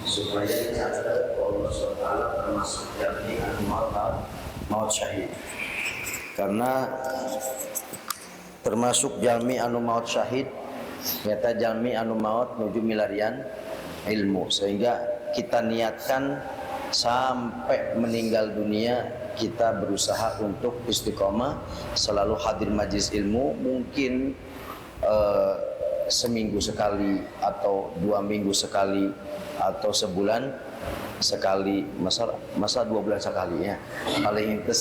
supaya dicatat Allah SWT termasuk jami'an maut syahid. Karena termasuk jalmi anu maut syahid nyata jalmi anu maut nuju milarian ilmu, sehingga kita niatkan sampai meninggal dunia kita berusaha untuk istiqomah selalu hadir majelis ilmu, mungkin seminggu sekali atau 2 minggu sekali atau sebulan sekali, masa 2 bulan sekali ya, paling itu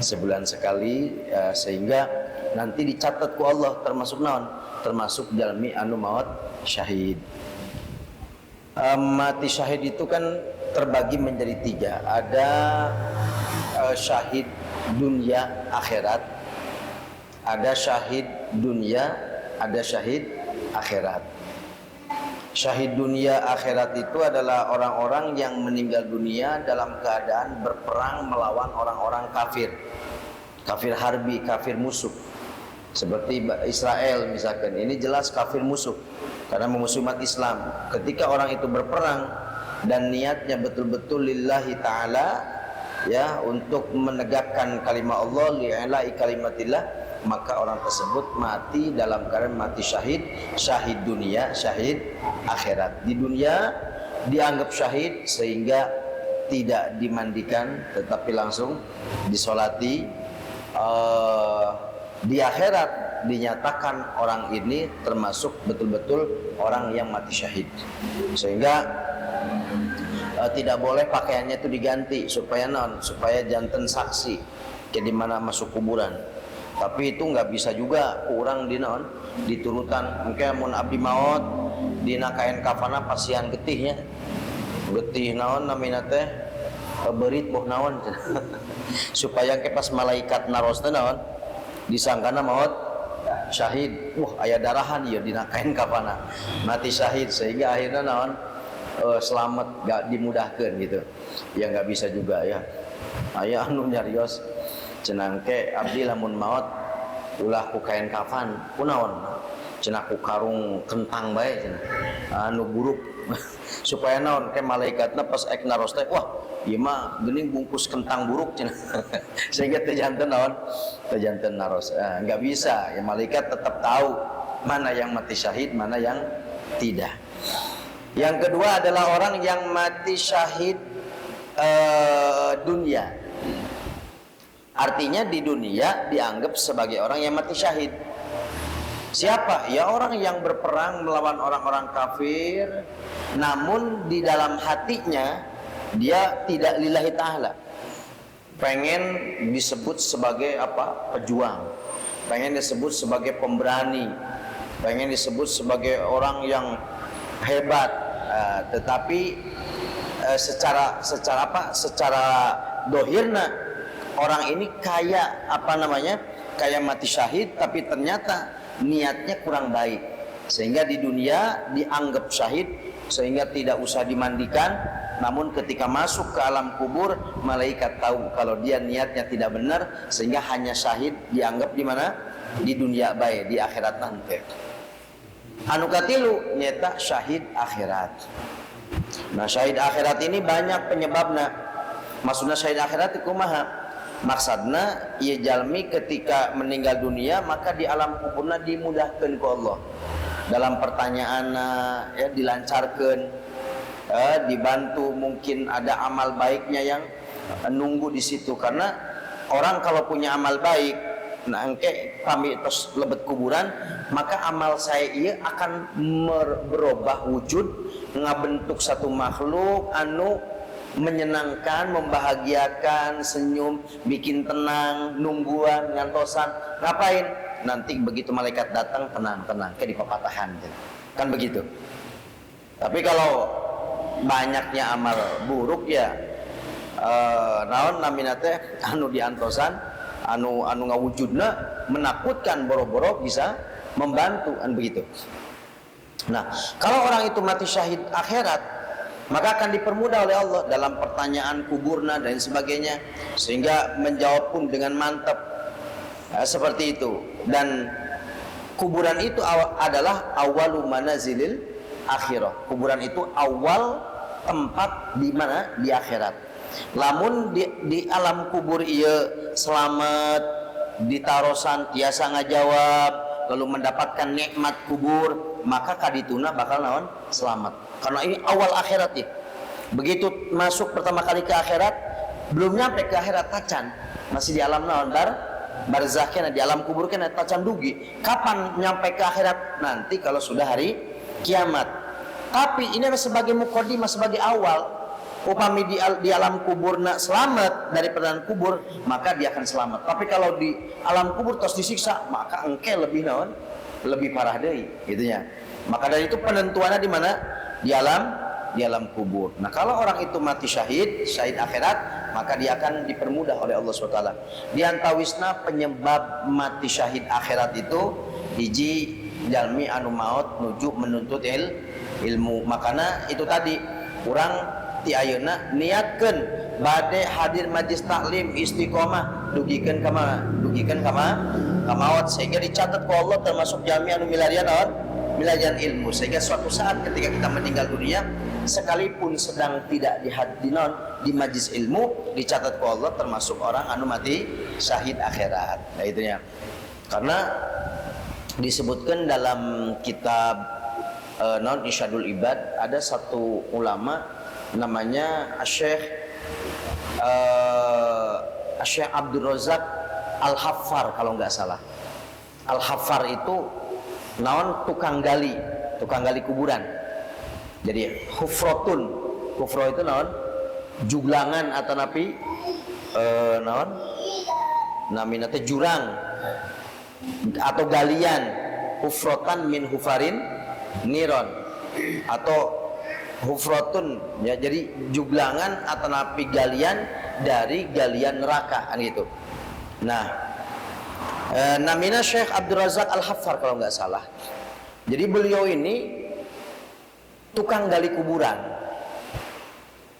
sebulan sekali, sehingga nanti dicatat ku Allah termasuk naon, termasuk jalmi anu maut syahid. Mati syahid itu kan terbagi menjadi 3. Ada syahid dunia akhirat, ada syahid dunia, ada syahid akhirat. Syahid dunia akhirat itu adalah orang-orang yang meninggal dunia dalam keadaan berperang melawan orang-orang kafir, kafir harbi, kafir musuh. Seperti Israel misalkan, ini jelas kafir musuh karena memusuhi umat Islam. Ketika orang itu berperang dan niatnya betul-betul lillahi ta'ala, ya, untuk menegakkan kalimat Allah, li'ala'i kalimatillah, maka orang tersebut mati dalam keadaan mati syahid, syahid dunia, syahid akhirat. Di dunia dianggap syahid sehingga tidak dimandikan tetapi langsung disolati. Di akhirat dinyatakan orang ini termasuk betul-betul orang yang mati syahid, sehingga tidak boleh pakaiannya itu diganti supaya supaya janten saksi ke dimana masuk kuburan. Tapi itu nggak bisa juga kurang diturutan. Mungkin mun abdi maut dina kain kafana pasian getihnya, getih naon namina teh berit boh naon supaya ke pas malaikat narosna naon disangkana maut syahid. Aya darahan ya dina kain kafana, mati syahid, sehingga akhirnya naon selamat, gak dimudahkan gitu. Ya nggak bisa juga ya. Aya anu nyarios cenah ke abdi lamun maut ulah ku kain kafan kunaon, cenah ku karung kentang bae cenah anu buruk supaya naon ke malaikatna pas ek naros teh, wah ieu mah geuning bungkus kentang buruk cenah sehingga teu janten naon, teu janten naros. Enggak bisa ya, malaikat tetap tahu mana yang mati syahid, mana yang tidak. Yang kedua adalah orang yang mati syahid dunia. Artinya di dunia dianggap sebagai orang yang mati syahid. Siapa? Ya orang yang berperang melawan orang-orang kafir, namun di dalam hatinya dia tidak lillahi ta'ala. Pengen disebut sebagai apa? Pejuang. Pengen disebut sebagai pemberani. Pengen disebut sebagai orang yang hebat. Tetapi secara dohirna orang ini kayak kayak mati syahid, tapi ternyata niatnya kurang baik, sehingga di dunia dianggap syahid sehingga tidak usah dimandikan. Namun ketika masuk ke alam kubur, malaikat tahu kalau dia niatnya tidak benar, sehingga hanya syahid dianggap di mana? Di dunia baik, di akhirat nanti. Anu katilu nyata syahid akhirat. Nah, syahid akhirat ini banyak penyebabnya. Maksudnya syahid akhirat itu kumaha? Maksudna ia jalmi ketika meninggal dunia maka di alam kuburna dimudahkan ku Allah. Dalam pertanyaan ya dilancarkan, dibantu, mungkin ada amal baiknya yang nunggu di situ. Karena orang kalau punya amal baik, nah engke kami terus lebet kuburan, maka amal saya ia akan berubah wujud, ngabentuk satu makhluk anu menyenangkan, membahagiakan, senyum, bikin tenang, nungguan, ngantosan. Ngapain? Nanti begitu malaikat datang, tenang, kayak di pepatahan gitu. Kan begitu. Tapi kalau banyaknya amal buruk ya naon namina teh anu diantosan, anu ngawujudna menakutkan, boro-boro bisa membantu, kan begitu. Nah, kalau orang itu mati syahid akhirat, maka akan dipermudah oleh Allah dalam pertanyaan kuburna dan sebagainya, sehingga menjawab pun dengan mantap. Seperti itu. Dan kuburan itu adalah awalu manazilil akhirah. Kuburan itu awal tempat di mana? Di akhirat. Lamun di alam kubur ieu selamat, ditarosan tiasa ngajawab, lalu mendapatkan nikmat kubur, maka kadituna bakal naon? Selamat. Karena ini awal akhirat ya. Begitu masuk pertama kali ke akhirat, belum nyampe ke akhirat tacan, masih di alam naon? Barzakh, di alam kubur kan tacan dugi. Kapan nyampe ke akhirat? Nanti kalau sudah hari kiamat. Tapi ini sebagai muqaddimah, sebagai awal. Upami di alam kubur nak selamat dari perjalanan kubur, maka dia akan selamat. Tapi kalau di alam kubur terus disiksa, maka engke lebih naon? Lebih parah deui, gitunya. Maka dari itu penentuannya di mana? Di alam kubur. Nah, kalau orang itu mati syahid akhirat, maka dia akan dipermudah oleh Allah SWT. Di antawisna penyebab mati syahid akhirat itu hiji jalmi anu maut nuju menuntut ilmu. Makanya itu tadi kurang ti ayeuna niatkeun bade hadir majlis taklim istiqomah dugikeun ka maot sehingga dicatat ku Allah termasuk jami anu milarian ilmu, sehingga suatu saat ketika kita meninggal dunia sekalipun sedang tidak di majlis ilmu dicatat ku Allah termasuk orang anu mati syahid akhirat. Nah itunya. Karena disebutkan dalam kitab Irsyadul Ibad ada satu ulama namanya Syekh Abdul Razak Al-Haffar kalau nggak salah. Al-Haffar itu naon tukang gali kuburan. Jadi hufro itu naon juglangan atau napi naon namina teh jurang atau galian, hufrotan min hufarin niron atau hufrotun ya, jadi juglangan atau napi galian dari galian neraka kan gitu. Nah, namanya Syekh Abdul Razak Al-Haffar kalau nggak salah. Jadi beliau ini tukang gali kuburan.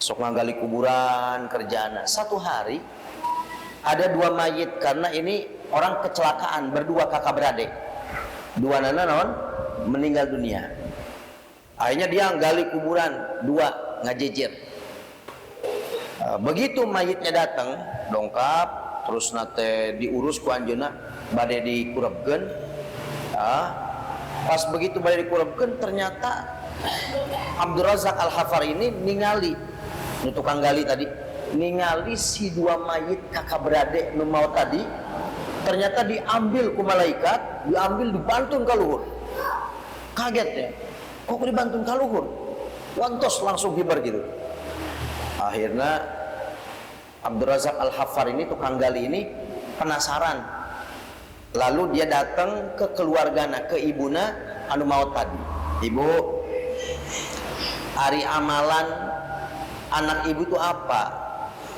Sok gali kuburan kerjaan. Satu hari ada 2 mayit karena ini orang kecelakaan berdua kakak beradik. 2 nana non meninggal dunia. Akhirnya dia gali kuburan 2 ngajejer. Begitu mayitnya datang, dongkap, terus nate diurus ku anjeunna bade dikurebkeun. Pas begitu bade dikurebkeun ternyata Abdul Razak Al-Haffar ini ningali nu tukang gali tadi, ningali si 2 mayit kakak beradik nu maut tadi ternyata diambil ku malaikat, diambil dibantun ka luhur. Kaget ya. Kok dibantun ka luhur? Wantos langsung hibar gitu. Akhirnya Abdul Razak Al-Haffar ini tukang gali ini penasaran. Lalu dia datang ke keluargana, ke ibuna anu maut tadi. Ibu, hari amalan anak ibu itu apa?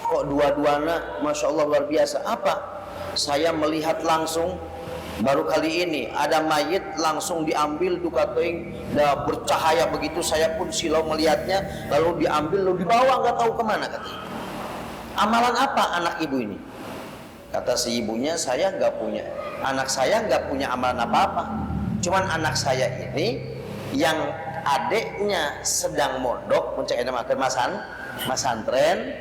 Kok dua-duanya Masya Allah luar biasa. Apa? Saya melihat langsung baru kali ini ada mayit langsung diambil duka teuing bercahaya begitu, saya pun silau melihatnya, lalu diambil lalu dibawa nggak tahu kemana katanya. Amalan apa anak ibu ini? Kata si ibunya, saya nggak punya, anak saya nggak punya amalan apa-apa. Cuman anak saya ini yang adeknya sedang mondok muncak enak masantren,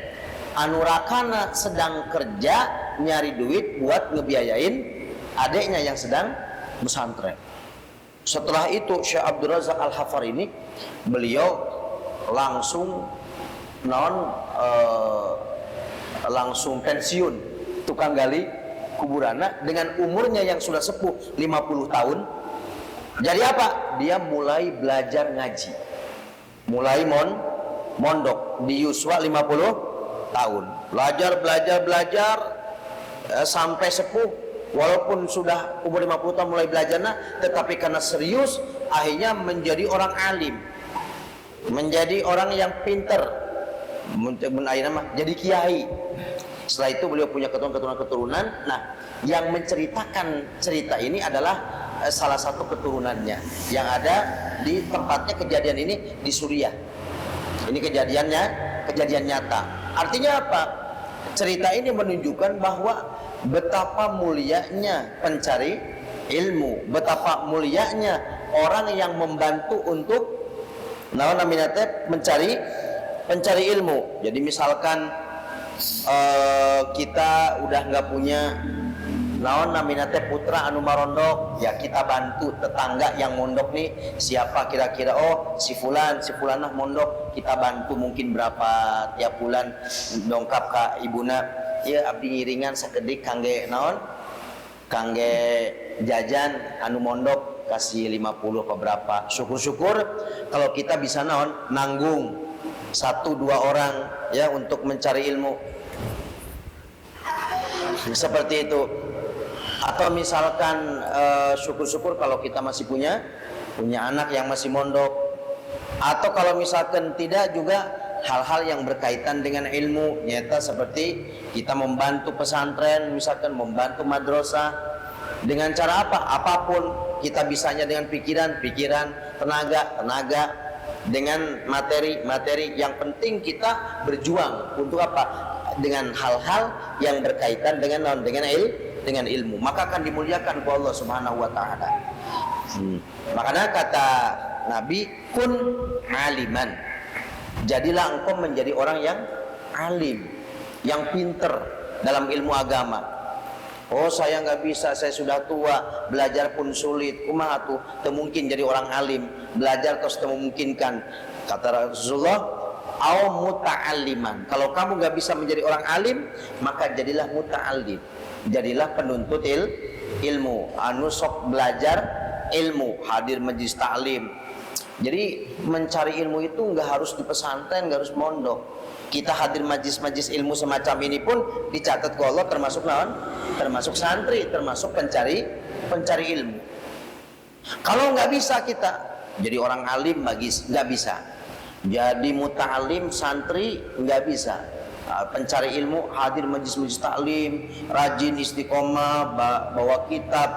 anurakana sedang kerja nyari duit buat ngebiayain adiknya yang sedang pesantren. Setelah itu Syekh Abdul Razak Al-Haffar ini beliau langsung langsung pensiun tukang gali kuburana dengan umurnya yang sudah sepuh 50 tahun. Jadi apa? Dia mulai belajar ngaji. Mulai mondok di Yuswa 50 tahun. Belajar sampai sepuh. Walaupun sudah umur 50 tahun mulai belajarnya, tetapi karena serius akhirnya menjadi orang alim, menjadi orang yang pinter, jadi kiai. Setelah itu beliau punya keturunan. Nah, yang menceritakan cerita ini adalah salah satu keturunannya yang ada di tempatnya kejadian ini di Suriah. Ini kejadian nyata. Artinya apa? Cerita ini menunjukkan bahwa betapa mulianya pencari ilmu, betapa mulianya orang yang membantu untuk mencari pencari ilmu. Jadi misalkan kita udah nggak punya naon namina teh putra anu marondok, ya kita bantu tetangga yang mondok nih, siapa kira-kira, oh si fulan nah mondok, kita bantu mungkin berapa tiap bulan dongkap ka ibuna, ya abdi ngiringan sakedik kangge naon, kangge jajan anu mondok kasih 50 apa berapa. Syukur-syukur kalau kita bisa naon nanggung 1-2 orang ya untuk mencari ilmu seperti itu. Atau misalkan syukur-syukur kalau kita masih punya anak yang masih mondok. Atau kalau misalkan tidak juga hal-hal yang berkaitan dengan ilmu, nyata seperti kita membantu pesantren, misalkan membantu madrasah dengan cara apa? Apapun kita bisanya, dengan pikiran, tenaga, dengan materi. Yang penting kita berjuang untuk apa? Dengan hal-hal yang berkaitan dengan ilmu, maka akan dimuliakan oleh Allah Subhanahu wa taala. Makanya kata Nabi, kun aliman. Jadilah engkau menjadi orang yang alim, yang pinter dalam ilmu agama. Oh, saya nggak bisa, saya sudah tua, belajar pun sulit. Kumaha tuh? Teu mungkin jadi orang alim, belajar terus teu memungkinkan. Kata Rasulullah, au muta'alliman. Kalau kamu nggak bisa menjadi orang alim, maka jadilah muta'allim. Jadilah penuntut ilmu, anu sok belajar ilmu, hadir majlis taklim. Jadi mencari ilmu itu nggak harus di pesantren, nggak harus mondok. Kita hadir majlis ilmu semacam ini pun dicatat ke Allah termasuk naon? Termasuk santri, termasuk pencari ilmu. Kalau nggak bisa kita jadi orang alim, nggak bisa. Jadi muta'alim santri nggak bisa. Pencari ilmu hadir majlis taklim, rajin istiqomah, bawa kitab,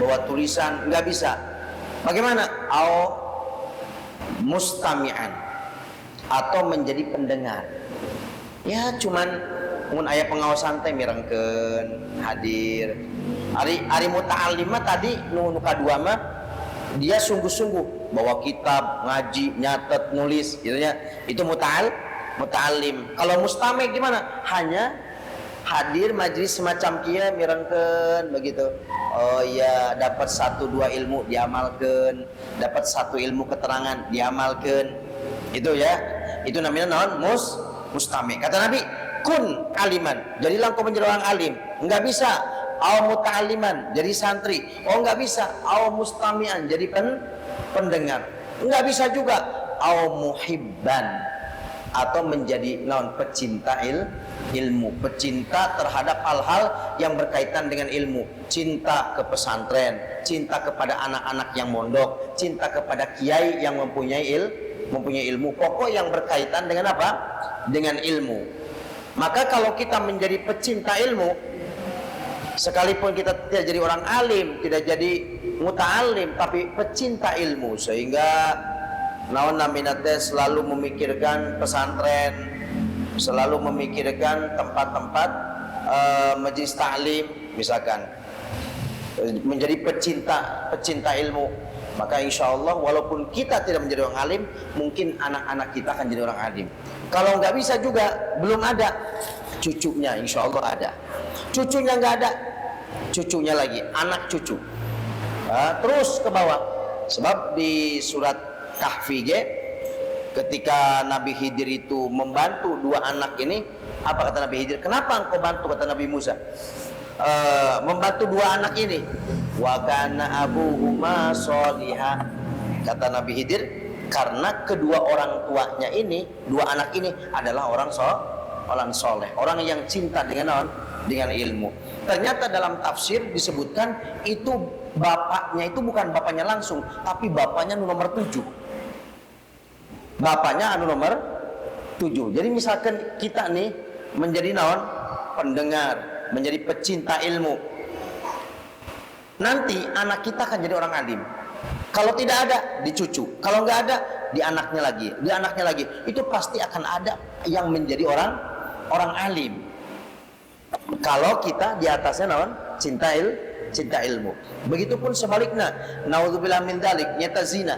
bawa tulisan, nggak bisa. Bagaimana? Mustami'an, atau menjadi pendengar. Ya cuman mun aya pengawasan teh mirengkeun hadir. Ari muta'allimah tadi nu kadua mah dia sungguh-sungguh bawa kitab, ngaji, nyatet, nulis gitu ya. Itu muta'allim. Kalau mustami' gimana? Hanya hadir majlis semacam kia mirengkeun begitu. Oh iya, dapat 1-2 ilmu diamalkeun, dapat 1 ilmu keterangan diamalkeun. Itu ya. Itu namanya naon? Mustami'. Kata Nabi, kun aliman. Jadilah engkau menjadi orang alim. Enggak bisa au muta'alliman, jadi santri. Oh enggak bisa au mustami'an, jadi pendengar. Enggak bisa juga au muhibban, atau menjadi pecinta ilmu, pecinta terhadap hal-hal yang berkaitan dengan ilmu, cinta ke pesantren, cinta kepada anak-anak yang mondok, cinta kepada kiai yang mempunyai ilmu, pokok yang berkaitan dengan apa? Dengan ilmu. Maka kalau kita menjadi pecinta ilmu, sekalipun kita tidak jadi orang alim, tidak jadi muta'alim, tapi pecinta ilmu, sehingga naon namina teh selalu memikirkan pesantren, selalu memikirkan tempat-tempat majlis taklim misalkan, menjadi pecinta ilmu, maka insya Allah walaupun kita tidak menjadi orang alim, mungkin anak-anak kita akan jadi orang alim. Kalau nggak bisa juga, belum ada, cucunya insya Allah ada. Cucunya nggak ada, cucunya lagi, anak cucu. Terus ke bawah. Sebab di surat Kahfi ketika Nabi Khidir itu membantu 2 anak ini, apa kata Nabi Khidir? Kenapa engkau bantu? Kata Nabi Musa, membantu 2 anak ini. Wa kana abuhuma sholiha. Kata Nabi Khidir, karena kedua orang tuanya ini, 2 anak ini adalah orang soleh, orang yang cinta dengan ilmu. Ternyata dalam tafsir disebutkan itu bapaknya itu bukan bapaknya langsung, tapi bapaknya nomor 7. Bapaknya nomor 7. Jadi misalkan kita nih menjadi pendengar, menjadi pecinta ilmu, nanti anak kita akan jadi orang alim. Kalau tidak ada, di cucu. Kalau nggak ada, di anaknya lagi. Itu pasti akan ada yang menjadi orang alim. Kalau kita di atasnya cinta ilmu. Begitupun sebaliknya, naudzubillah min dzalik, nyata zina.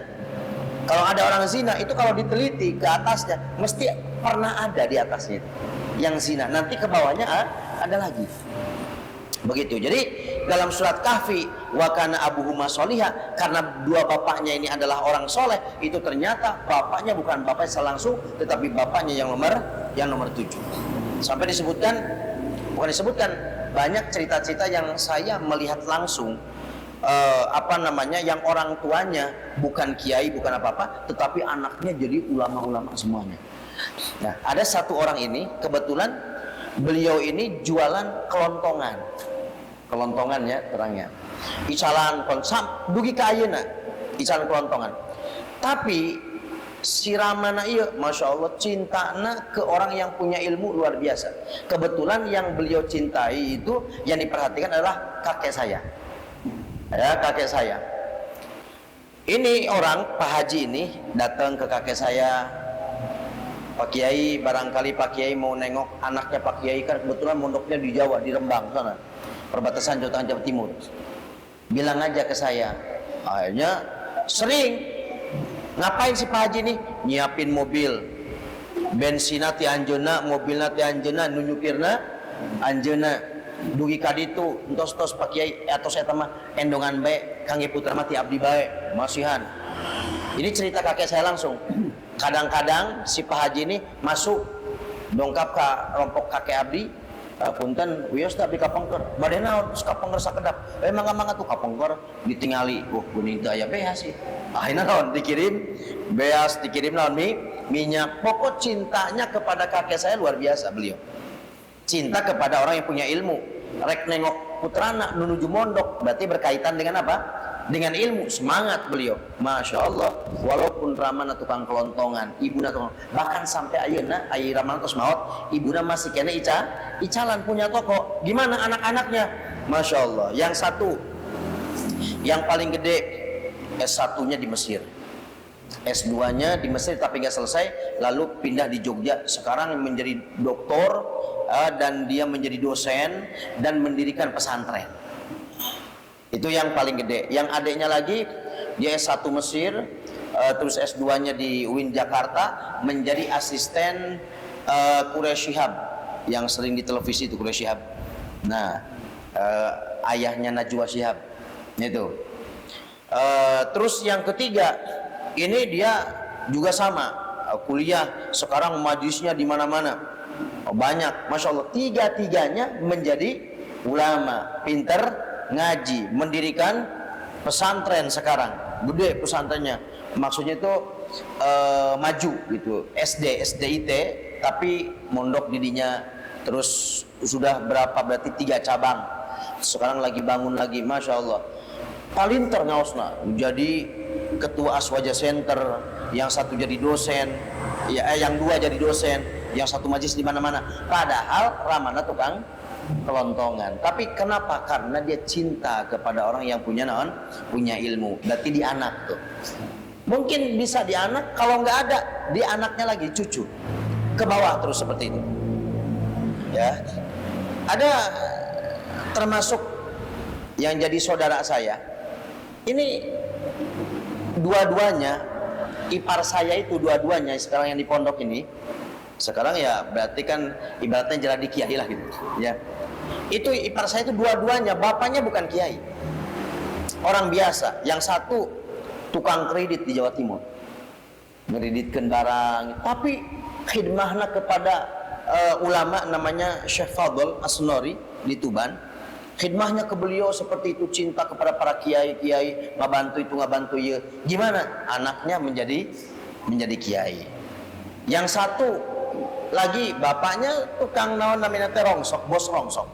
Kalau ada orang zina itu kalau diteliti ke atasnya mesti pernah ada di atasnya yang zina. Nanti ke bawahnya ada lagi. Begitu. Jadi dalam surat Kahfi, wa kana abuhuma sholiha, karena dua bapaknya ini adalah orang soleh, itu ternyata bapaknya bukan bapaknya secara langsung, tetapi bapaknya yang nomor 7. Sampai disebutkan banyak cerita-cerita yang saya melihat langsung, yang orang tuanya bukan kiai, bukan apa-apa, tetapi anaknya jadi ulama-ulama semuanya. Nah, ada satu orang ini kebetulan beliau ini jualan kelontongan ya terangnya, icalan konsam dugi ka ayeuna icalan kelontongan. Tapi si Ramana iya, masya Allah, cintana ke orang yang punya ilmu luar biasa. Kebetulan yang beliau cintai itu, yang diperhatikan adalah kakek saya. Ya, kakek saya. Ini orang Pak Haji ini datang ke kakek saya, Pak Kiai, barangkali Pak Kiai mau nengok anaknya Pak Kiai, kan kebetulan mondoknya di Jawa, di Rembang sana, perbatasan Jawa Tengah Jawa Timur. Bilang aja ke saya. Akhirnya sering, ngapain si Pak Haji nih? Nyiapin mobil, bensina ti anjeuna, mobilna ti anjeuna, nunjukirna anjeuna, dugi kaditu entos-tos Pak Kiai atau saya mah endongan bae, kangge putra mati abdi bae, masihan. Ini cerita kakek saya langsung. Kadang-kadang si Pak Haji ini masuk dongkap ke rompok kakek abdi, punten wios abdi kapengker, bade naon kapengker sakedap, mangga-mangga tuh kapengker ditingali, geuning teu aya beas sih. Akhirnya naon dikirim beas, dikirim naon minyak. Pokok cintanya kepada kakek saya luar biasa beliau. Cinta kepada orang yang punya ilmu. Rek nengok putrana nuju mondok, berarti berkaitan dengan apa? Dengan ilmu. Semangat beliau, masya Allah. Walaupun Ramana tukang kelontongan, ibuna tukang, bahkan sampai ayeuna ayi Ramana tos maot, ibuna masih kena icalan punya toko. Gimana anak-anaknya? Masya Allah. Yang satu, yang paling gede, S1-nya di Mesir, S2-nya di Mesir tapi nggak selesai, lalu pindah di Jogja. Sekarang menjadi doktor, dan dia menjadi dosen dan mendirikan pesantren. Itu yang paling gede. Yang adiknya lagi, dia S1 Mesir, terus S2-nya di UIN Jakarta, menjadi asisten Quraish Shihab, yang sering di televisi itu Quraish Shihab. Nah, ayahnya Najwa Shihab itu. Terus yang ketiga, ini dia juga sama, kuliah, sekarang majlisnya di mana-mana, banyak, masya Allah. Tiga-tiganya menjadi ulama, pinter ngaji, mendirikan pesantren sekarang, gede pesantrennya. Maksudnya itu maju gitu, SDIT, tapi mondok didinya. Terus sudah berapa, berarti 3 cabang. Sekarang lagi bangun lagi, masya Allah. Palinter ngaosna, jadi ketua Aswaja Center, yang satu jadi dosen, yang 2 jadi dosen, yang satu majlis di mana-mana. Padahal Ramana tukang kelontongan. Tapi kenapa? Karena dia cinta kepada orang yang punya ilmu. Berarti di anak tuh. Mungkin bisa di anak, kalau nggak ada di anaknya lagi, cucu, ke bawah terus seperti itu. Ya, ada termasuk yang jadi saudara saya. Ini dua-duanya, ipar saya itu dua-duanya sekarang yang di pondok ini. Sekarang ya berarti kan ibaratnya jadi kiai lah gitu, ya. Itu ipar saya itu dua-duanya, bapaknya bukan kiai, orang biasa. Yang satu tukang kredit di Jawa Timur, ngereditkan barang, tapi khidmahnya kepada ulama namanya Syekh Fadl Asnori di Tuban. Khidmahnya ke beliau seperti itu, cinta kepada para kiai-kiai, ngabantu itu ngabantu ya. Gimana? Anaknya menjadi kiai. Yang satu lagi bapaknya tukang naon namanya rongsok, bos rongsok.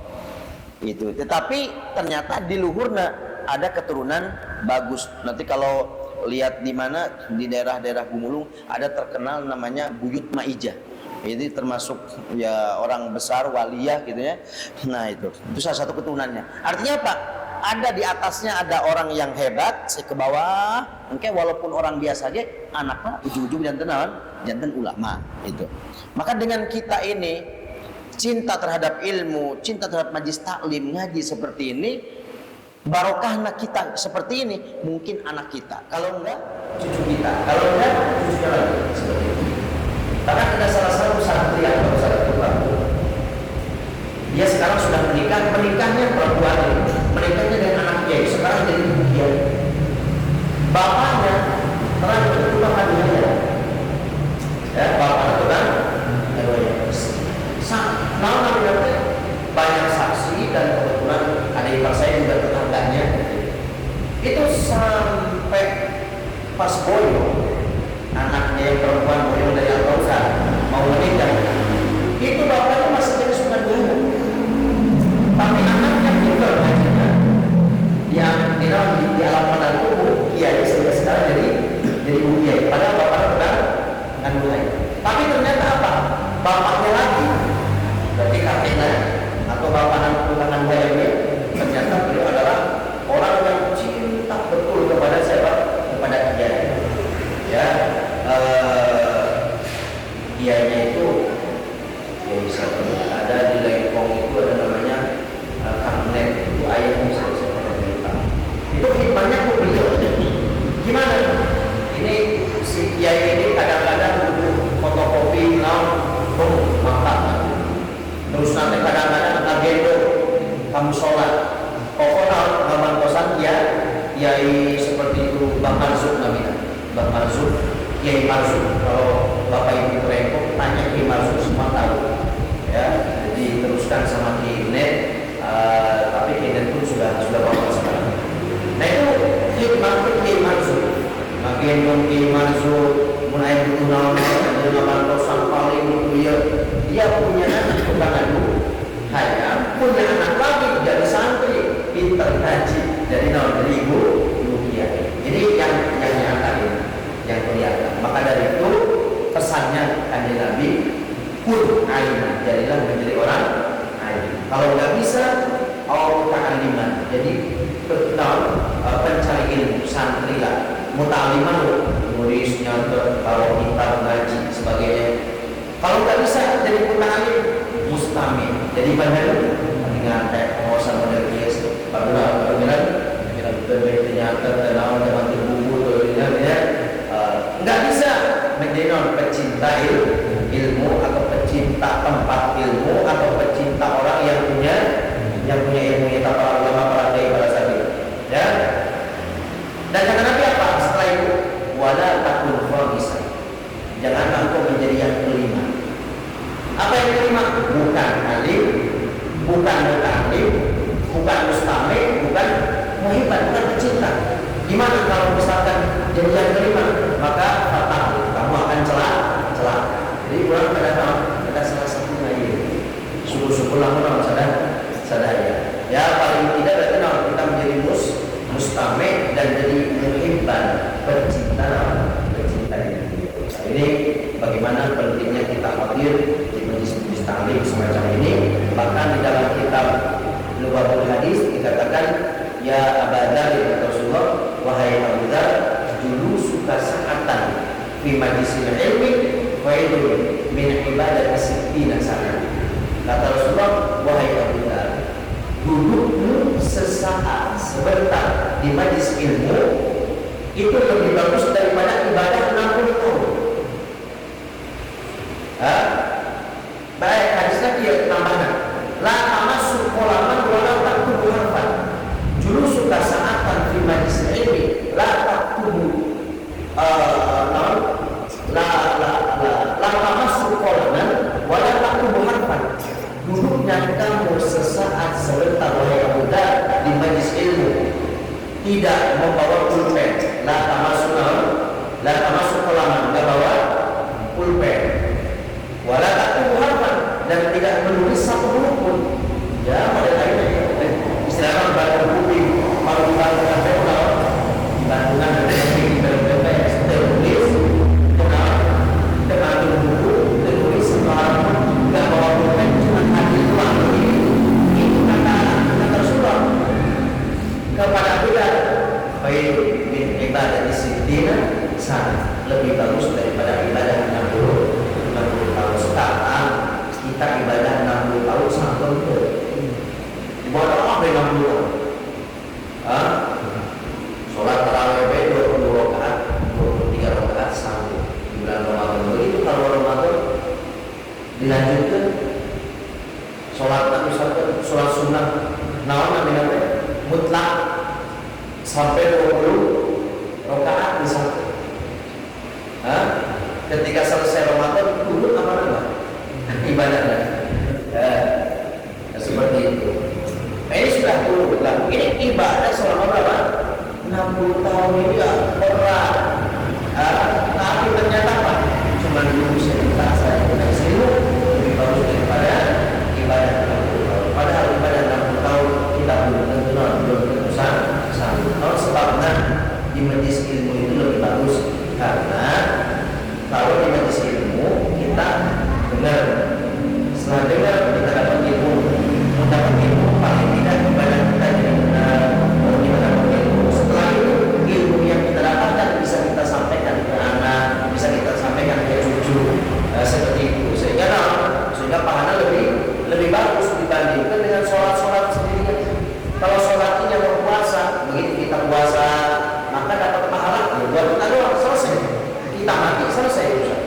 Itu. Tetapi ternyata di luhurna ada keturunan bagus. Nanti kalau lihat di mana, di daerah-daerah Gumulung ada terkenal namanya Buyut Maijah. Ini termasuk ya orang besar waliyah gitu ya. Nah itu salah satu keturunannya. Artinya apa? Ada di atasnya ada orang yang hebat, ke bawah, mungkin walaupun orang biasa aja, anaknya ujung-ujung jantan ulama itu. Maka dengan kita ini cinta terhadap ilmu, cinta terhadap majlis taklim, ngaji seperti ini, barokahna kita seperti ini, mungkin anak kita. Kalau enggak cucu kita. Kalau enggak, cucunya lagi seperti itu. Karena ada salah satu santri atau satu babu, dia sekarang sudah menikah, menikahnya perempuan ini, menikahnya dengan anak kiai, sekarang jadi kiai. Bapaknya pernah itu bapak dia, ya bapaknya itu kan, nah namanya banyak saksi dan kebetulan ada ipar saya juga tetangganya. Itu sampai pas boyo, anaknya yang perempuan boyo dari Al-Kausar mau menikah, itu bapaknya masih jadi sunan dulu. Tapi anaknya juga yang di alam padang itu kiai sekarang jadi kiai. Padahal bapaknya bukan mulai. Tapi ternyata apa? Bapaknya lagi, berarti kakeknya atau bapak anak mulainya, ternyata beliau adalah orang yang cinta betul kepada siapa? Kepada kiai. Ya, kiainya itu ya bisa ada di Lengkong itu ada namanya Kang Nek, itu ayahnya saya cerita. Itu hikmahnya kok beliau. Gimana? Ini si kiai ini kadang-kadang butuh fotokopi mantap. Terus nanti kadang-kadang agenda kamu sholat. Pokoknya ngaman kosan kiai seperti itu Bang Marzuk namanya. Bang Marzuk, Kiai Marzuk. Kalau Bapak Ibu Lengkong tanya Kiai Marzuk semua tahu. Ya, jadi teruskan sama Kiai Net, tapi Kiai Net pun sudah bapak sekarang. Nah itu Kiai Marzuk, bagian Kiai Marzuk mulai berkenal dengan kosan paling itu dia punya anak bukan dulu, hanya punya anak lagi jadi santri, pintar haji, jadi dari ibu kiai. Jadi yang nyata yang kelihatan. Maka dari itu pesannya kanjeng Nabi, kun alimah, jadilah menjadi orang alim. Kalau nggak bisa, ta'aliman, jadi pencari ilmu, santri lah, muta'aliman, nulis, nyantet, kalau kita ngaji sebagainya. Kalau nggak bisa jadi muta'alim, mustami, jadi bandar, dengan pengawasan model bias, panggilan berbeda nyantet, kenal dengan terbuku, nggak bisa menjadi pecinta ilmu atau pecinta tempat ilmu atau pecinta orang yang punya ilmu, kita para ulama, para kiai, para sahabat, ya. Dan kata Nabi apa setelah itu? Wala takun khamisan, jangan engkau menjadi yang kelima. Apa yang kelima? Bukan alim, bukan mutalim, bukan mustami, bukan muhibban, bukan pecinta. Gimana kalau misalkan jadi yang kelima? Maka fatal, kamu akan celaka. Jadi kurang ada salah satunya ini. Suku-suku lamun sadar ya. Paling tidak berarti kita menjadi mustami dan jadi muhibban, pecinta ini. Ini bagaimana pentingnya kita hadir di majelis taklim semacam ini. Bahkan di dalam kitab Lughatul Hadis dikatakan, ya Aba Dzar ya Rasulullah, wahai Abu Dzar, dulu suka sa'atan fi majlisil ilmi faidun min ibadah sittina sana. Kata Rasulullah, wahai Abu Dzar, dudukmu sesaat sebentar di majlis ilmu itu lebih bagus daripada ibadah 60 tahun. Baik, hadisnya dia tambahan. La tamassu qolaman wa la taktubu harfan. Dulu suka sa'atan fi majlis ilmi la taktubu la tamassu qolaman wa la taktubu harfan. Duduknya kamu sesaat sebentar wahai Abu Dzar di majlis ilmu, tidak membawa pulpen, la tamassu qolaman, enggak bawa pulpen, wala taktubu harfan, dan tidak menulis satu huruf pun. Ya, pada lainnya istilahnya baca buku, kalau dibantu kenal, dibantukan dari berbagai tulis, kenal buku, tulis sekarang nggak bawa pulpen, cuma hadir uang itu kata Rasulullah kepada kita, baik min ibadah disiplina sana, lebih bagus daripada ibadah 60 tahun. Sekarang kita ibadah 60 tahun sampai buat apa 60 tahun? Sholat tarawih 20 rakaat, 20 dilanjutkan sholat sholat sunnah naon namanya mutlak sampai 20 rakaat misalnya. Ketika selesai Ramadan turun apa enggak ibadahnya? Seperti itu. Ini sudah turun lah. Ini ibadah selama berapa? 60 tahun ini ya berat. Tapi ternyata apa? Cuma dulu cerita saya punya seribu lebih bagus daripada ibadah 60 tahun. Padahal ibadah 60 tahun kita belum tentu sanggup. Sebabnya di majelis ilmu itu lebih bagus karena kalau di majelis ilmu kita dengar, setelah dengar kita dapat ilmu, mendapat ilmu paling tidak ibadah kita jadi benar. Kalau kita dapat ilmu, setelah itu ilmu yang kita dapatkan bisa kita sampaikan ke anak, bisa kita sampaikan ke cucu, seperti itu. Sehingga pahala lebih bagus dibandingkan dengan sholat sendirian. Kalau sholat ini yang berpuasa, begitu kita puasa maka dapat pahala buat kita doang, selesai. Kita mati selesai urusan.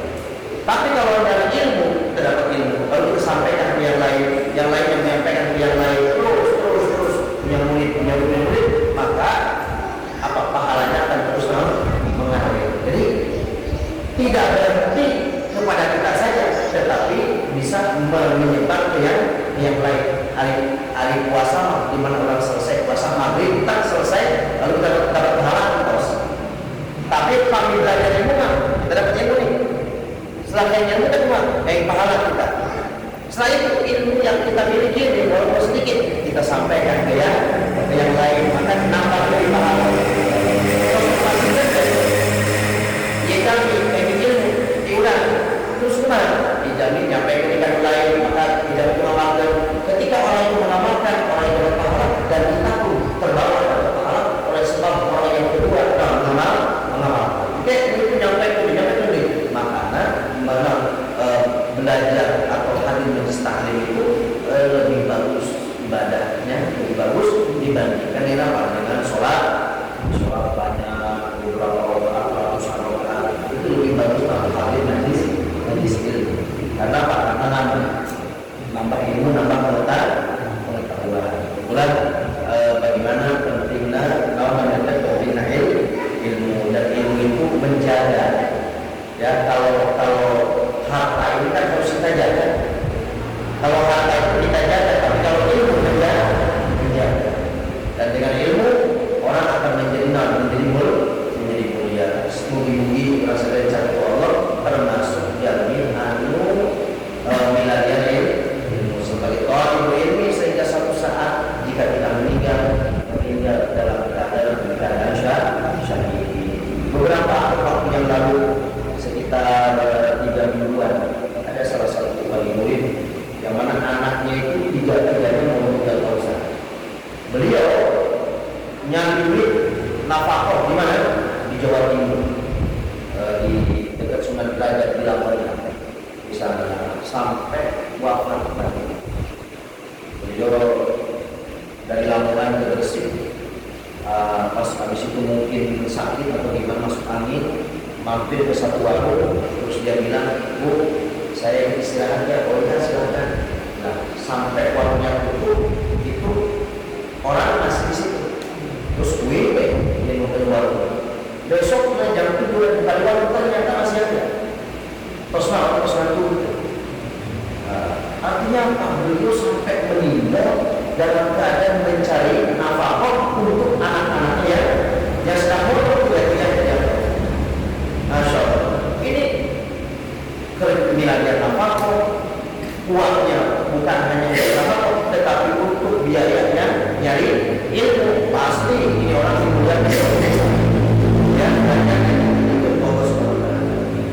Tapi kalau dari ilmu kita dapat ilmu, kalau kita sampaikan ke yang lain yang menyampaikan ke yang lain terus punya murid, maka apa pahalanya akan terus mengalir. Jadi tidak berhenti kepada kita saja, tetapi bisa menyebar ke yang lain. Hari puasa di mana orang selesai puasa maghrib tak selesai lalu kita dapat pahala terus. Tapi kami belajar ilmu kan kita dapat ilmu nih. Setelah ilmu kita cuma pahala kita. Setelah itu ilmu yang kita miliki ini walaupun sedikit kita sampaikan ke yang lain maka nambah dari pahala. Ya kami ilmu diulang terus kemana? Dijamin nyampe ke yang lain maka tidak mengamalkan. Ketika orang itu mengamalkan orang yang dapat pahala dan kita pun terbawa dapat pahala oleh sebab orang yang kedua dalam mengamalkan. Oke, itu menyampaikan makanya belajar atau hadir majelis taklim itu lebih bagus ibadahnya, lebih bagus dibandingkan dengan sholat banyak beberapa ratusan rakaat. Itu lebih bagus kalau hadir majelis ilmu. Karena apa? Karena nambah ilmu, nambah pengetahuan. Kemudian bagaimana pentingnya pentingnya ilmu dan ilmu itu menjaga. Ya kalau harta ini kan harus kita jaga. Kalau harta itu kita jaga, tapi kalau ilmu menjaga. Dan dengan ilmu orang akan menjadi mulia. Mugi-mugi rasa dari cakap Allah termasuk jamin miladian ilmu sebagai talibul ilmi sehingga suatu saat jika kita meninggal dalam keadaan syahid. Beberapa waktu yang lalu sekitar 3 mingguan ada salah satu wali murid yang mana anaknya itu tiga-tiganya mau meninggal Ustaz. Beliau nyari duit nafkah di mana? Di Jawa Timur, di dekat Sunan Derajat di Lampung di sana sampai wafat. Beliau dari Lamongan ke Gresik, pas habis itu mungkin sakit atau gimana masuk angin, mampir ke satu warung, terus dia bilang, Bu, saya istirahat ya. Oh ya silakan. Nah sampai warungnya tutup itu orang masih di situ. Terus dia nungguin warung. Besoknya jam 7 di warung ternyata masih ada. Terus tutup. Artinya apa? Beliau sampai meninggal dalam keadaan mencari nafkah untuk anak-anaknya yang sedang bodoh tiga-tiganya. Masya Allah. Ini kemiladian nafkah, uangnya bukan hanya nafkah, tetapi untuk biayanya nyari ilmu. Pasti ini orang yang ya banyak ikut Allah SWT.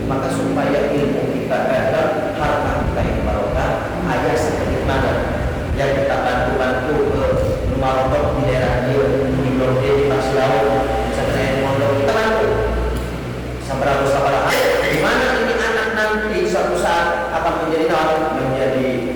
Maka supaya ilmu kita ada, harta kita yang barokah, ayah seperti mana yang kita bantu ke rumah rontok di daerah dia, di Blok D, di Pasilau, misalnya yang mondok kita bantu. Sabar-sabar. Di mana ini anak nanti suatu saat akan menjadi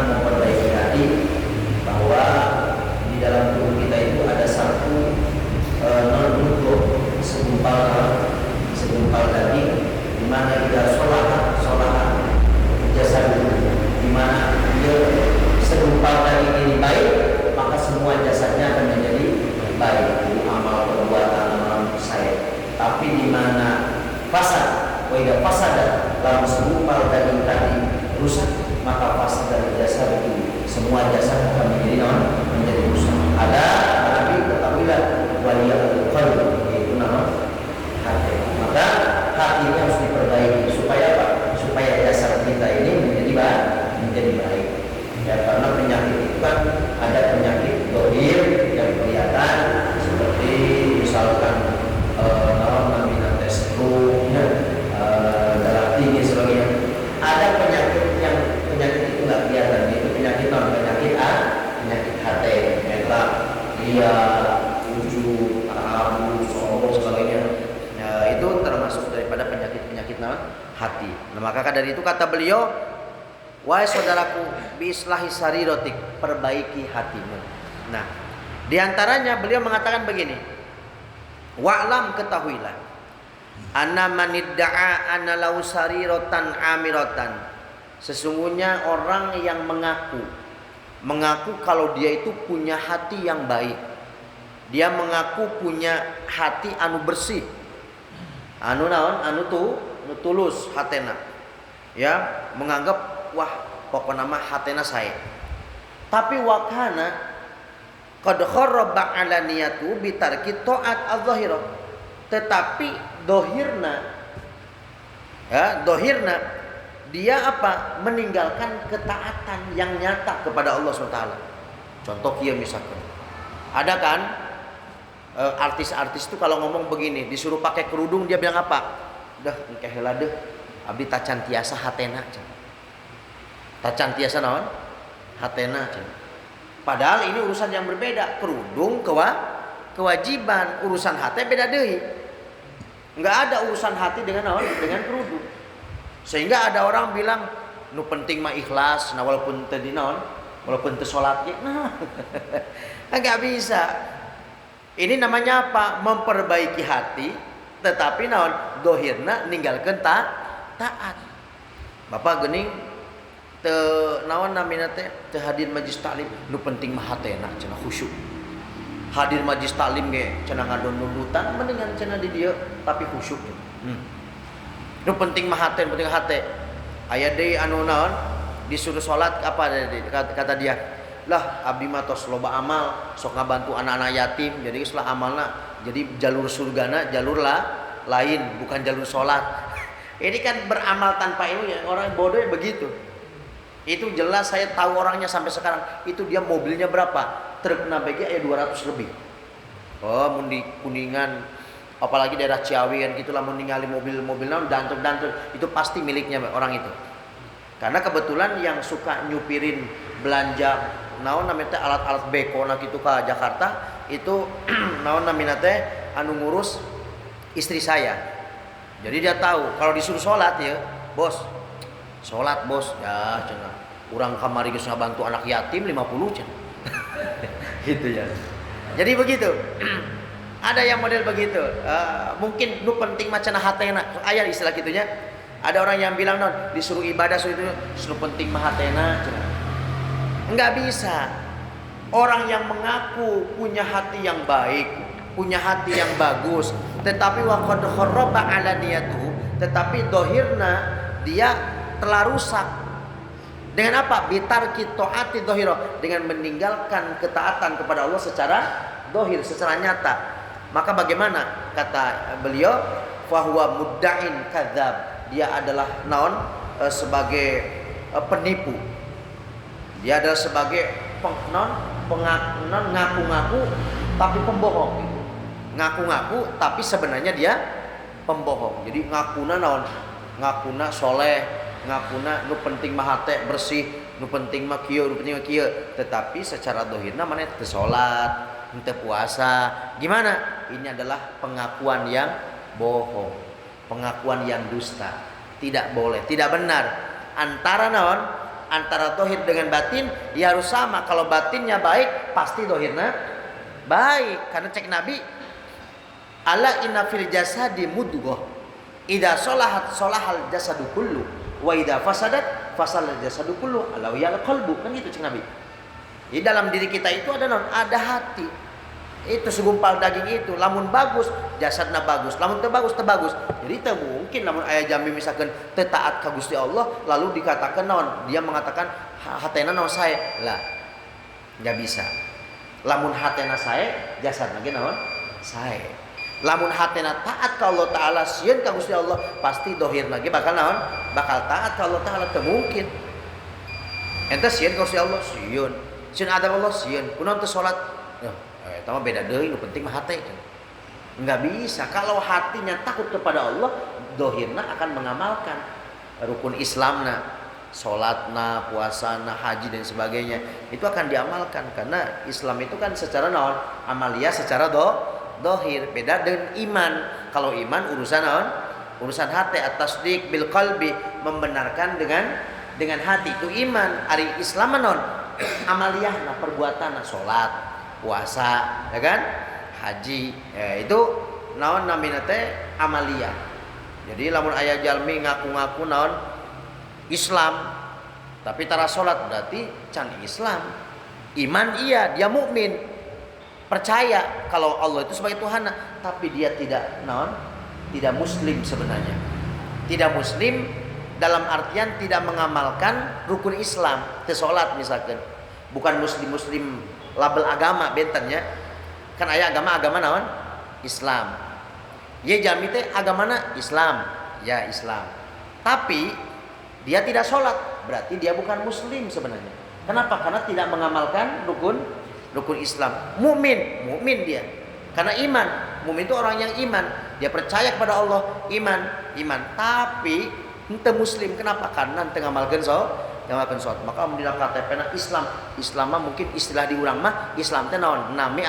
tentang memperbaiki hati, bahwa di dalam tubuh kita itu ada satu non-nutfah, segumpal daging, di mana kita sholat jasad, di mana dia segumpal daging ini baik, maka semua jasadnya akan menjadi baik, amal perbuatan amal saya. Tapi di mana fasad, dalam segumpal daging tadi rusak, maka fasad dari jasad itu semua jasad akan menjadi rusak. Ada tapi ketahuilah waliyul qalb, yaitu nama hati. Maka hati ini harus diperbaiki supaya apa? Supaya jasad kita ini menjadi baik. Ya, karena penyakit itu kan ada penyakit dohir yang kelihatan, seperti misalkan namanya stroke, darah tinggi sebagainya. Ada penyakit itu nggak kelihatan, itu penyakit hati, metra, ria, tujuh, abu, sombong sebagainya. Ya, itu termasuk daripada penyakit hati. Nah, maka dari itu kata beliau, wahai saudaraku, biislahi sarirotik, perbaiki hatimu. Nah, diantaranya beliau mengatakan begini, wa'lam, ketahuilah, anna manidda'a anna lahu sarirotan amiratan, sesungguhnya orang yang mengaku kalau dia itu punya hati yang baik, dia mengaku punya hati anu bersih, anu naon, anu tulus hatena, ya, menganggap wah pokoknya mah hatena saya, tapi wakana qad kharraba ala niyatu bitarki taat az-zahirah, tetapi dohirna dia apa? Meninggalkan ketaatan yang nyata kepada Allah SWT. Contoh kia misalkan, ada kan artis-artis itu kalau ngomong begini, disuruh pakai kerudung dia bilang apa? Dah engke heula deh, abdi tacan tiasa hatena. Tacan tiasa naon? Hatena. Padahal ini urusan yang berbeda. Kerudung kewajiban, urusan hati beda deui. Enggak ada urusan hati dengan naon? Dengan kerudung. Sehingga ada orang bilang nu penting mah ikhlas, nah walaupun teu naon, walaupun teu salat ge, nah. Enggak bisa. Ini namanya apa? Memperbaiki hati, tetapi naon? Dohirna ninggalkeun taat. Bapak geuning teu naon namina teh teu hadir majlis taklim, nu penting mah hatena cenah khusyuk. Hadir majlis taklim ge cenah ngadon-nundutan, mendingan cenah di dieu tapi khusyuk. Nu penting mah hate, penting hate. Aya deui anu naon disuruh salat apa kata dia, lah abdi mah tos loba amal, sok ngabantu anak-anak yatim, jadi geus lah amalna jadi jalur surgana jalur lain, bukan jalur salat. Ini kan beramal tanpa ilmu, ya orang bodoh begitu. Itu jelas, saya tahu orangnya sampai sekarang. Itu dia mobilnya berapa? Trukna BG aya 200 lebih. Oh, mun di Kuningan, apalagi daerah Ciawi kan gitulah, mun ningali mobil-mobil naon dantur-dantur, itu pasti miliknya orang itu. Karena kebetulan yang suka nyupirin belanja naon namanya teh alat-alat beko na kitu ka Jakarta itu naon namanya teh anu ngurus istri saya. Jadi dia tahu kalau disuruh sholat ya, bos, sholat bos, ya cenah. Urang kamari geus ngabantu anak yatim 50 cenah. Gitu ya. Jadi begitu. Ada yang model begitu. Mungkin nu penting macana hatena. Aya istilah kitunya. Ada orang yang bilang non disuruh ibadah suruh itu nu penting mah hatena cenah. Enggak bisa. Orang yang mengaku punya hati yang baik, punya hati yang bagus, tetapi waqad kharraba ala niyatuhu, tetapi dohirna dia telah rusak. Dengan apa? Bitarki taati dohiro, dengan meninggalkan ketaatan kepada Allah secara dohir, secara nyata. Maka bagaimana? Kata beliau, fahuwa mudda'in kadzab, dia adalah naon sebagai penipu. Dia adalah sebagai ngaku-ngaku tapi pembohong. Ngaku-ngaku tapi sebenarnya dia pembohong. Jadi ngakuna naon? Ngakuna soleh, ngakuna nu penting mah hate bersih, nu penting mah kieu, nu penting mah kieu, tetapi secara dohirna maneh teu salat, teu puasa. Gimana? Ini adalah pengakuan yang bohong, pengakuan yang dusta. Tidak boleh, tidak benar. Antara naon? antara dohir dengan batin ya harus sama. Kalau batinnya baik pasti dohirnya baik. Karena cek Nabi, ala inna fil jasadi mudghah idza sholahat sholahal jasadu kullu wa idza fasadat fasadal jasadu kullu ala wiyal qalbu. Kan gitu cek Nabi. Di dalam diri kita itu ada hati. Itu segumpal daging itu lamun bagus jasadna bagus, lamun teu bagus teu bagus. Jadi teu mungkin lamun aya jami misalkan teu taat ka Gusti Allah lalu dikatakan naon, dia mengatakan hatena naon sae. Lah enggak bisa. Lamun hatena sae jasadna ge naon sae. Lamun hatena taat ka Allah taala sieun ka Gusti Allah pasti dohirna ge bakal naon, bakal taat ka Allah taala. Teu mungkin ente sieun ka Gusti Allah sieun, sieun adab Allah sieun, kunaon teu salat. Tama beda deui, nu penting mah hate. Enggak bisa. Kalau hatinya takut kepada Allah, dohirna akan mengamalkan rukun Islamna, salatna, puasana, haji dan sebagainya. Itu akan diamalkan karena Islam itu kan secara naon? Amalia secara dohir. Beda dengan iman. Kalau iman urusan naon? Urusan hati, at-tasdiq bil qalbi, membenarkan dengan hati itu iman. Ari Islam naon? Amaliyahna, perbuatanna, salat, puasa, ya kan? Haji, itu naon namina teh amalia. Jadi lamun aya jalmi ngaku-ngaku naon Islam tapi tara salat berarti can Islam. Iman iya, dia mukmin, percaya kalau Allah itu sebagai Tuhan, tapi dia tidak naon? Tidak muslim sebenarnya. Tidak muslim dalam artian tidak mengamalkan rukun Islam, teu salat misalkan. Bukan muslim label agama bentennya. Kan aya agama naon? Islam. Ye jami teh agamana Islam. Ya Islam. Tapi dia tidak sholat, berarti dia bukan muslim sebenarnya. Kenapa? Karena tidak mengamalkan rukun Islam. Mukmin dia. Karena iman. Mukmin itu orang yang iman. Dia percaya kepada Allah, iman. Tapi henteu muslim. Kenapa? Karena henteu ngamalkeun sholat. Maka dina KTP-na Islam. Islam mah mungkin istilah di urang mah Islam teh naon? Nami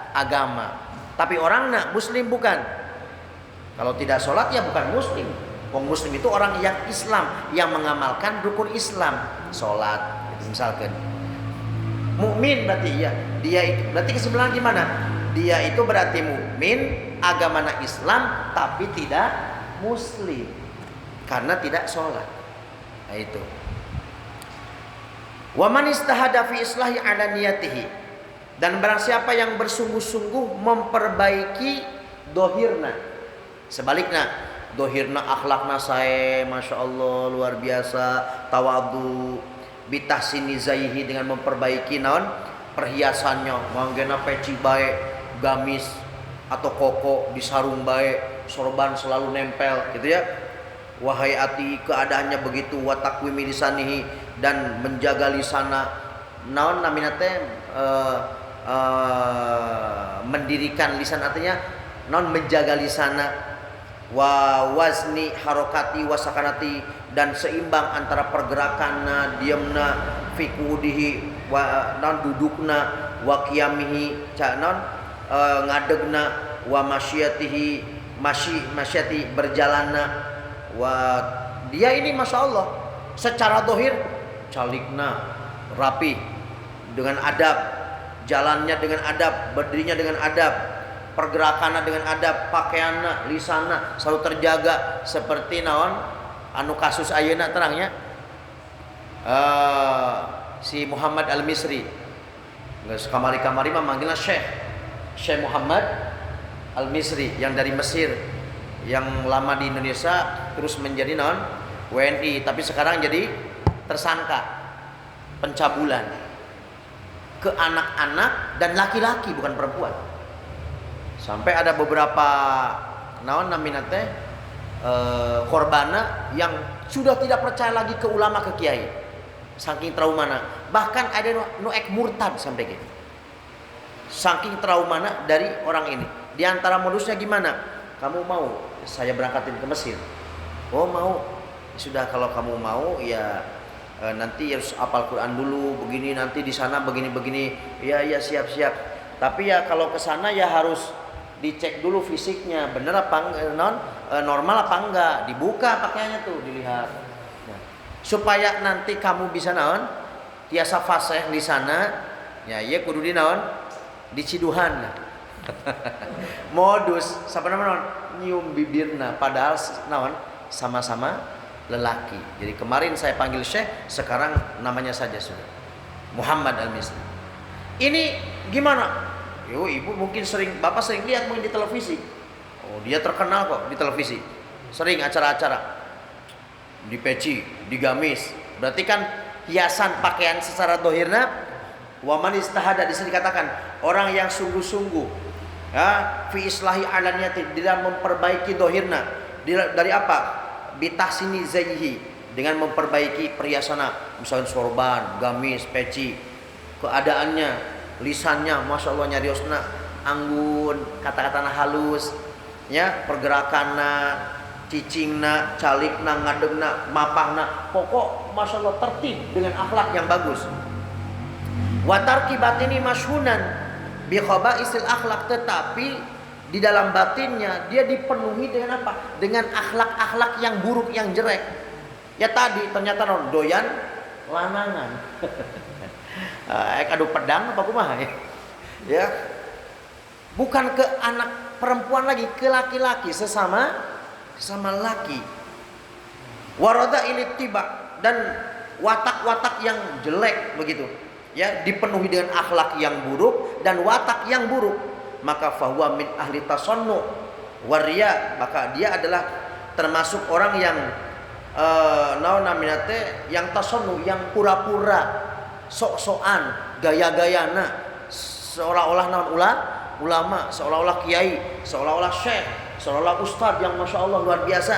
agama. Tapi orangna muslim bukan. Kalau tidak sholat ya bukan muslim. Wong muslim itu orang yang Islam, yang mengamalkan rukun Islam, sholat misalkan. Mukmin berarti ya, dia itu berarti kesimpulan gimana? Dia itu berarti mukmin, agamana Islam tapi tidak muslim karena tidak sholat. Nah itu. Wa man istahada fi islahi ala niyatihi, dan barang siapa yang bersungguh-sungguh memperbaiki dohirna, sebaliknya dohirna akhlakna sae, masya Allah luar biasa, tawadu, bitahsini zaihi, dengan memperbaiki naon perhiasannya, manggena peci bae, gamis atau koko di sarung bae, sorban selalu nempel gitu ya. Wahai ati, keadaannya begitu, wa taqwimi lisanihi, dan menjaga lisana, naon namina teh mendirikan lisan, artinya naon menjaga lisana, wa wazni harokati wa sakanati, dan seimbang antara pergerakanna, diamna, fikudihi, wa naon dudukna, wa qiyamihi, naon ngadegna, wa masyatihi, masyati berjalanna. Wah, dia ini masya Allah secara dohir calikna rapi dengan adab, jalannya dengan adab, berdirinya dengan adab, pergerakannya dengan adab, pakaiannya, lisannya selalu terjaga. Seperti naon anu kasus ayeuna terangnya si Muhammad Al-Misri, geus kamari-kamari mah manggilna Syekh Muhammad Al-Misri yang dari Mesir, yang lama di Indonesia terus menjadi non WNI, tapi sekarang jadi tersangka pencabulan ke anak-anak dan laki-laki, bukan perempuan. Sampai ada beberapa naon namina teh korbana yang sudah tidak percaya lagi ke ulama, ke kiai, saking traumana. Bahkan ada nu ek murtad sampai gitu, saking traumana dari orang ini. Di antara modusnya gimana? Kamu mau saya berangkatin ke Mesir? Oh mau. Sudah, kalau kamu mau ya nanti harus hafal Quran dulu, begini, nanti di sana begini. Ya siap. Tapi ya kalau ke sana ya harus dicek dulu fisiknya, bener apa normal apa enggak, dibuka pakaiannya tuh dilihat. Nah, supaya nanti kamu bisa naon tiasa fasih di sana ya ieu kudu di naon di ciduhan modus sabenerna naon nyium bibirna padahal naon sama-sama lelaki. Jadi kemarin saya panggil Syekh, sekarang namanya saja sudah Muhammad Al-Misri. Ini gimana? Yo, ibu mungkin bapak sering lihat mungkin di televisi. Oh, dia terkenal kok di televisi. Sering acara-acara di peci, di gamis. Berarti kan hiasan pakaian secara dohirna. Wa man istahada, di sini dikatakan orang yang sungguh-sungguh ya fi islahi alaniyati, dalam memperbaiki dohirna. Dari apa? Bitahsini zayhi, dengan memperbaiki perhiasannya, misalnya sorban, gamis, peci, keadaannya, lisannya, masya Allah nyariosna anggun, kata-katana halus, ya pergerakanna, cicingna, calikna, ngadegna, mapahna, pokok masya Allah tertib dengan akhlak yang bagus. Watarki batini masyhunan bi khabaisil akhlak, tetapi di dalam batinnya dia dipenuhi dengan apa? Dengan akhlak-akhlak yang buruk, yang jelek. Ya tadi ternyata doyan lanangan. Adu pedang apa kumaha ya? Ya. Bukan ke anak perempuan lagi, ke laki-laki sesama laki. Warada ilittiba, dan watak-watak yang jelek begitu. Ya, dipenuhi dengan akhlak yang buruk dan watak yang buruk. Maka fahuwa min ahli tasannu waria, maka dia adalah termasuk orang yang yang tasannu, yang pura-pura, sok-sokan, gaya-gayana, seolah-olah ulama, seolah-olah kiai, seolah-olah syekh, seolah-olah ustadz yang masya Allah luar biasa.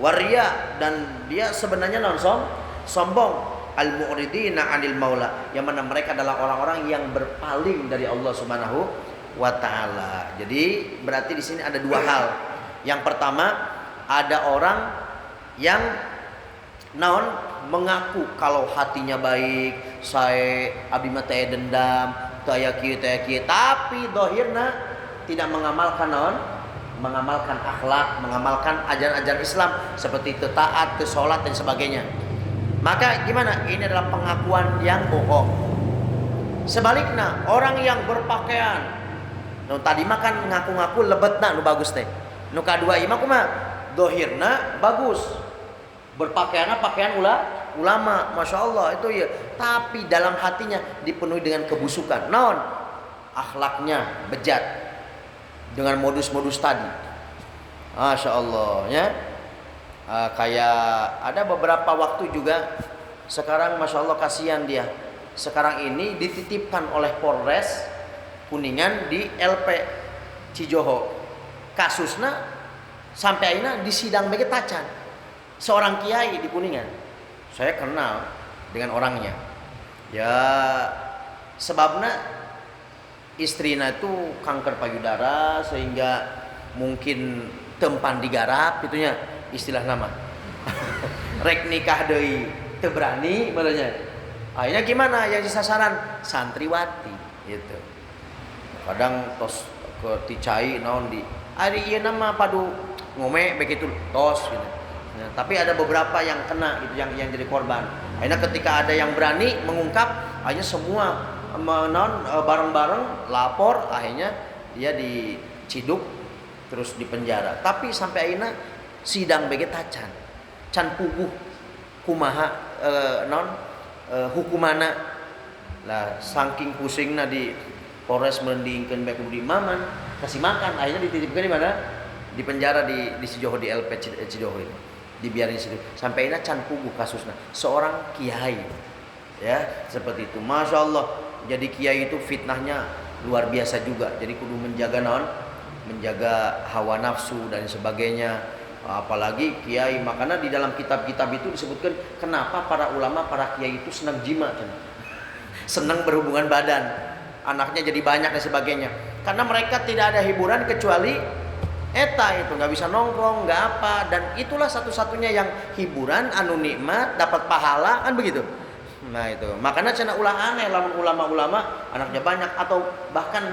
Waria, dan dia sebenarnya sombong. Al-mu'ridina 'anil maula, yang mana mereka adalah orang-orang yang berpaling dari Allah Subhanahu wa ta'ala. Jadi berarti di sini ada dua hal. Yang pertama, ada orang yang mengaku kalau hatinya baik, saya abdi mah teu dendam, teu kieu, tapi dohirna tidak mengamalkan mengamalkan akhlak, mengamalkan ajaran-ajaran Islam seperti taat, salat dan sebagainya. Maka gimana? Ini adalah pengakuan yang bohong. Sebaliknya, orang yang berpakaian, tadi makan ngaku-ngaku lebetna nu bagus teh. Nu kadua ieu mah kumaha? Dohirna bagus. Berpakaianna pakaian ulama, masya Allah itu ya. Tapi dalam hatinya dipenuhi dengan kebusukan. Naon? Akhlaknya bejat dengan modus-modus tadi. Masya Allah ya. Kayak ada beberapa waktu juga sekarang masya Allah kasihan dia. Sekarang ini dititipkan oleh Polres Kuningan di LP Cijoho. Kasusnya sampai akhirnya disidang bagi tacan. Seorang kiai di Kuningan. Saya kenal dengan orangnya. Ya sebabnya istrinya itu kanker payudara sehingga mungkin tempan digarap gitunya. Istilah nama rek nikah deui teu berani benernya. Akhirnya gimana yang disasaran? Santriwati gitu. Kadang tos ke ticai naon di ari ieu nama padu ngome begitu tos gitu. Nah, tapi ada beberapa yang kena gitu, yang jadi korban. Akhirnya ketika ada yang berani mengungkap, akhirnya semua bareng-bareng lapor, akhirnya dia diciduk terus dipenjara. Tapi sampai akhirnya sidang bege tacan can puguh kumaha hukumana lah saking pusingna di Polres mendingkeun bae kudu dimaman kasih makan, akhirnya dititipkeun di mana di penjara di Cijoho, di LP Cijoho ini dibiarin situ sampai akhirnya can puguh kasusna seorang kiai ya seperti itu. Masya Allah, jadi kiai itu fitnahnya luar biasa juga, jadi kudu menjaga hawa nafsu dan sebagainya. Apalagi kiai, makanya di dalam kitab-kitab itu disebutkan kenapa para ulama, para kiai itu senang jima, senang berhubungan badan, anaknya jadi banyak dan sebagainya, karena mereka tidak ada hiburan kecuali eta itu, nggak bisa nongkrong, nggak apa, dan itulah satu-satunya yang hiburan anu nikmat dapat pahala kan begitu. Nah itu makanya cenah ulah aneh lamun ulama-ulama anaknya banyak atau bahkan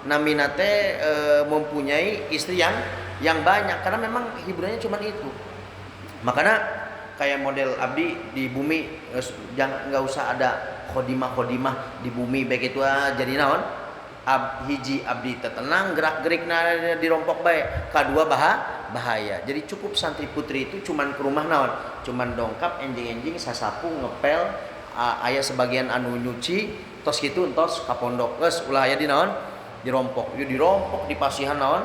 naminate mempunyai istri yang banyak, karena memang hiburannya cuma itu. Makanya kayak model abdi di bumi, jangan nggak usah ada khodimah di bumi baik itu jadi naon hiji abdi tenang gerak gerik dirompok baik, kedua bahaya. Jadi cukup santri putri itu cuman ke rumah naon, cuman dongkap enjing sasapu ngepel, aya sebagian anu nyuci tos gitu entos ka pondok geus ulah aya di naon dirompok di pasihan naon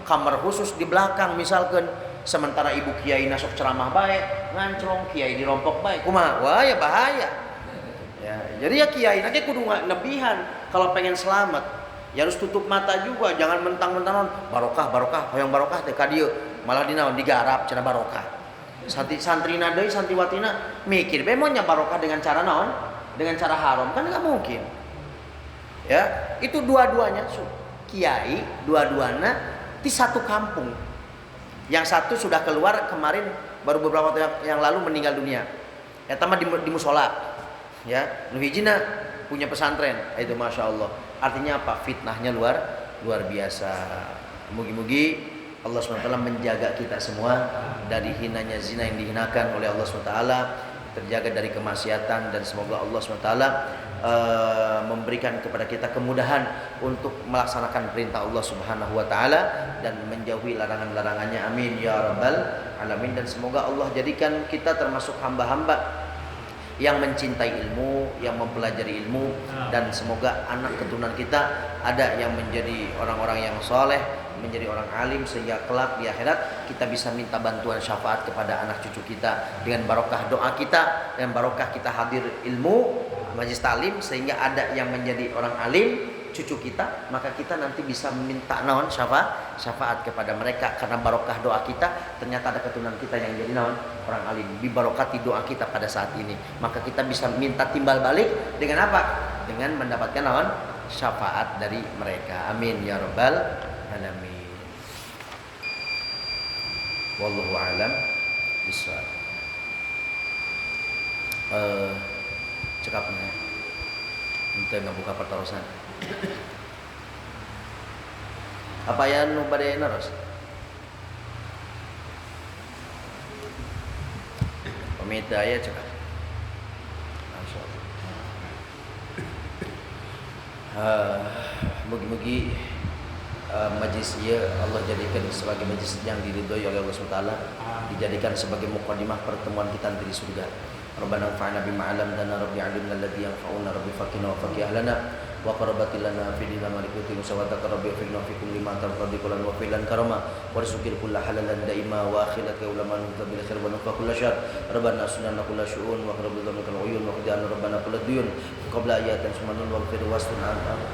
kamar khusus di belakang misalkan. Sementara ibu kiai nasok ceramah baik nganclong kiai dirompok baik kumaha wah ya bahaya ya. Jadi ya kiai nanti kudu nebihan kalau pengen selamat ya harus tutup mata juga, jangan mentang-mentang barokah hoyong barokah teh ka dieu malah dinaon digarap cenah barokah. Santrina deui santriwatina mikir bae monya barokah dengan cara naon, dengan cara haram kan enggak mungkin ya. Itu dua-duanya kiai dua-duanya di satu kampung. Yang satu sudah keluar kemarin baru beberapa waktu yang lalu meninggal dunia. Eta mah di musola. Ya, nu hijina punya pesantren. Itu Masya Allah. Artinya apa? Fitnahnya luar biasa. Mugi-mugi Allah SWT menjaga kita semua dari hinanya zina yang dihinakan oleh Allah SWT, terjaga dari kemaksiatan, dan semoga Allah SWT memberikan kepada kita kemudahan untuk melaksanakan perintah Allah Subhanahu wa taala dan menjauhi larangan-larangannya. Amin ya rabbal alamin. Dan semoga Allah jadikan kita termasuk hamba-hamba yang mencintai ilmu, yang mempelajari ilmu, dan semoga anak keturunan kita ada yang menjadi orang-orang yang soleh, menjadi orang alim, sehingga kelak di akhirat kita bisa minta bantuan syafaat kepada anak cucu kita dengan barokah doa kita, dengan barokah kita hadir ilmu majlis talim, sehingga ada yang menjadi orang alim cucu kita, maka kita nanti bisa meminta naon syafaat kepada mereka karena barokah doa kita. Ternyata ada keturunan kita yang jadi naon orang alim, bibarokati doa kita pada saat ini, maka kita bisa minta timbal balik dengan apa? Dengan mendapatkan naon syafaat dari mereka. Amin ya rabbal alamin. Wallahu a'lam bishawab. Cekapnya untuk ngebuka pertarusan apa ya nu bade naros pamit aya cekap. Mugi-mugi majlis ieu Allah jadikan sebagai majlis yang diridhoi oleh Allah SWT, dijadikan sebagai mukadimah pertemuan kita nanti di surga. Rabbana anfa'na bima 'allamtana rabbi 'allimna alladhi yanfa'una rabbi faqina wa faqih ahlana wa qarabatil lana fi dinina malikuti musawataka rabbi fiqna fi kulli ma tarqadi kulan wa filan karama wa rizqil kulla halalan daima wa akhirat ka ulama bil khair wa nafa kull syar. Rabbana sunna kull syu'un wa qarabul dhamikal uyun wa qadana rabbana kull duyun qabla ayatan sumanun wa fir wasfun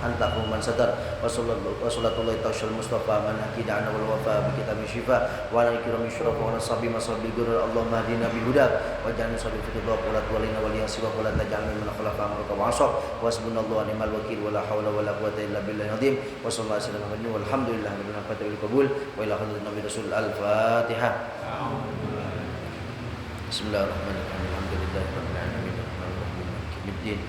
anta man satar wa sallallahu ta'ala mustafa man hakida ana wal wafa bi kitab syifa wa ala ikrami syuraf wa nasabi masabil gurur Allahumma hadina bi huda wa jangan sabil fitwa qulat walina wal yasiwa qulat taj'alna min khulafa amruka wa asab wa hasbunallahu wa ni'mal wakil wala haula wala quwwata illa billahil azim wa sallallahu alaihi wasallam walhamdulillah rabbil alamin qabul wa ila hadratin nabi rasul al-fatihah. Bismillahirrahmanirrahim. Alhamdulillahi rabbil alamin arrahmanirrahim maliki yaumiddin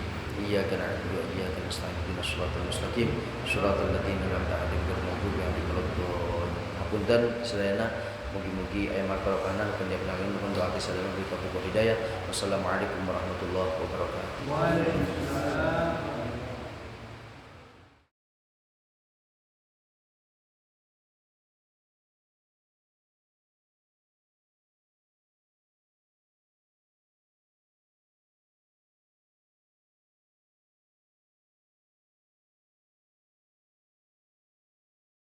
iyyaka na'budu wa iyyaka nasta'in ihdinas siratal mustaqim siratal ladzina an'amta 'alaihim ghairil maghdubi alaihim waladdallin. Hapunten sedayana mugi-mugi aya markarokanan keun diapungaken mohon doa sadaya beri taufik wa hidayah. Wassalamualaikum warahmatullahi wabarakatuh. Waalaikumsalam.